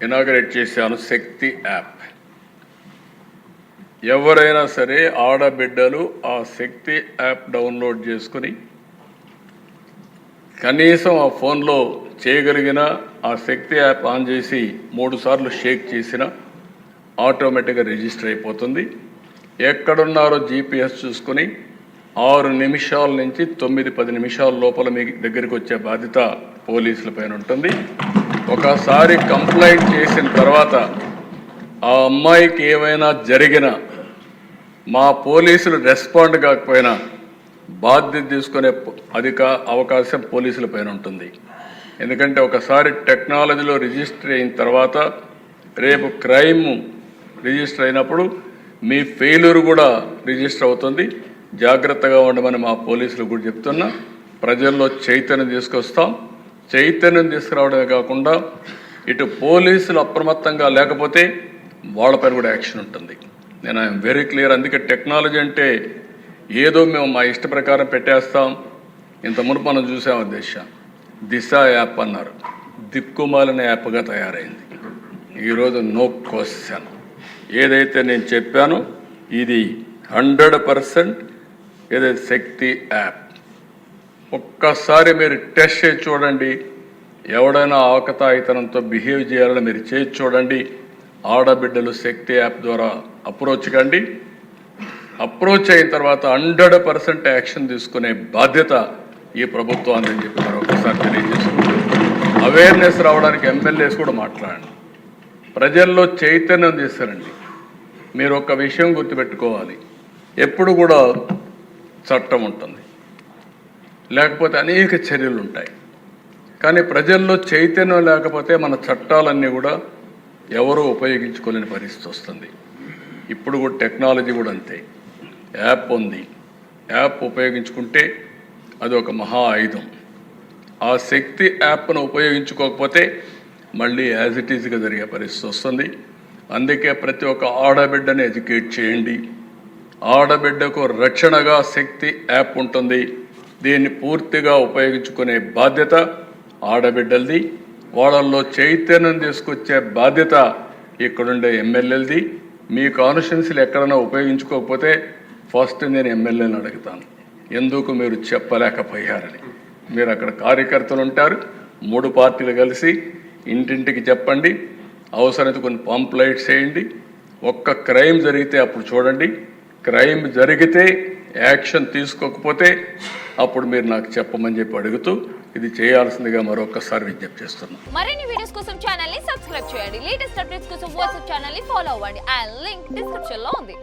Inaugurate చేశాను శక్తి app. ఎవరైనా సరే ఆడబిడ్డలు ఆ శక్తి యాప్ డౌన్లోడ్ చేసుకుని కనీసం ఆ ఫోన్లో చేయగలిగిన ఆ శక్తి యాప్ ఆన్ చేసి 3 సార్లు షేక్ చేసిన ఆటోమేటిక్గా రిజిస్టర్ అయిపోతుంది. ఎక్కడున్నారో జీపీఎస్ చూసుకుని 6 నిమిషాల నుంచి 9-10 నిమిషాల లోపల మీ దగ్గరికి వచ్చే బాధ్యత పోలీసుల పైన ఉంటుంది. ఒకసారి కంప్లైంట్ చేసిన తర్వాత ఆ అమ్మాయికి ఏమైనా జరిగినా మా పోలీసులు రెస్పాండ్ కాకపోయినా బాధ్యత తీసుకునే అవకాశం పోలీసుల పైన ఉంటుంది. ఎందుకంటే ఒకసారి టెక్నాలజీలో రిజిస్టర్ అయిన తర్వాత రేపు క్రైమ్ రిజిస్టర్ అయినప్పుడు మీ ఫెయిల్యూర్ కూడా రిజిస్టర్ అవుతుంది. జాగ్రత్తగా ఉండమని మా పోలీసులు కూడా చెప్తున్నా. ప్రజల్లో చైతన్యం తీసుకొస్తాం. చైతన్యం తీసుకురావడమే కాకుండా ఇటు పోలీసులు అప్రమత్తంగా లేకపోతే వాళ్ళపైన కూడా యాక్షన్ ఉంటుంది. నేను ఐఎమ్ వెరీ క్లియర్. అందుకే టెక్నాలజీ అంటే ఏదో మేము మా ఇష్ట ప్రకారం పెట్టేస్తాం. ఇంత మునుపు మనం చూసాము దిశ యాప్ అన్నారు, దిక్కుమాలిన యాప్గా తయారైంది. ఈరోజు నో క్వశ్చన్. ఏదైతే నేను చెప్పానో ఇది 100% ఏదైతే శక్తి యాప్. ఒక్కసారి మీరు టెస్ట్ చేసి చూడండి. ఎవడైనా ఆకతాయితనంతో బిహేవ్ చేయాలని మీరు చేసి చూడండి. ఆడబిడ్డలు శక్తి యాప్ ద్వారా అప్రోచ్ కండి. అప్రోచ్ అయిన తర్వాత 100% యాక్షన్ తీసుకునే బాధ్యత ఈ ప్రభుత్వాన్ని అని చెప్పి మరొకసారి తెలియజేసుకుంటూ అవేర్నెస్ రావడానికి ఎమ్మెల్యేస్ కూడా మాట్లాడండి. ప్రజల్లో చైతన్యం తీసుకురండి. మీరు ఒక విషయం గుర్తుపెట్టుకోవాలి, ఎప్పుడు కూడా చట్టం ఉంటుంది, లేకపోతే అనేక చర్యలు ఉంటాయి. కానీ ప్రజల్లో చైతన్యం లేకపోతే మన చట్టాలన్నీ కూడా ఎవరూ ఉపయోగించుకోలేని పరిస్థితి వస్తుంది. ఇప్పుడు కూడా టెక్నాలజీ కూడా అంతే. యాప్ ఉంది, యాప్ ఉపయోగించుకుంటే అది ఒక మహా ఆయుధం. ఆ శక్తి యాప్ను ఉపయోగించుకోకపోతే మళ్ళీ యాజ్ ఇట్ ఈజ్గా జరిగే పరిస్థితి వస్తుంది. అందుకే ప్రతి ఒక్క ఆడబిడ్డని ఎడ్యుకేట్ చేయండి. ఆడబిడ్డకు రక్షణగా శక్తి యాప్ ఉంటుంది. దీన్ని పూర్తిగా ఉపయోగించుకునే బాధ్యత ఆడబిడ్డలది. వాళ్ళల్లో చైతన్యం తీసుకొచ్చే బాధ్యత ఇక్కడుండే ఎమ్మెల్యేలది. మీ కాన్స్టిట్యున్సీలు ఎక్కడైనా ఉపయోగించుకోకపోతే ఫస్ట్ నేను ఎమ్మెల్యేని అడుగుతాను, ఎందుకు మీరు చెప్పలేకపోయారని. మీరు అక్కడ కార్యకర్తలు ఉంటారు, 3 పార్టీలు కలిసి ఇంటింటికి చెప్పండి. అవసరమైతే కొన్ని పాంప్లైట్స్ వేయండి. ఒక్క క్రైమ్ జరిగితే అప్పుడు చూడండి. క్రైమ్ జరిగితే యాక్షన్ తీసుకోకపోతే అప్పుడు మీరు నాకు చెప్పమని చెప్పి అడుగుతూ ఇది చేయాల్సిందిగా మరొకసారి విజ్ఞప్తి చేస్తున్నాను. మరిన్ని వీడియోస్ కోసం ఛానల్ ని సబ్స్క్రైబ్ చేయండి. లేటెస్ట్ అప్డేట్స్ కోసం వాట్సాప్ ఛానల్ ని ఫాలో అవ్వండి. ఆ లింక్ డిస్క్రిప్షన్ లో ఉంది.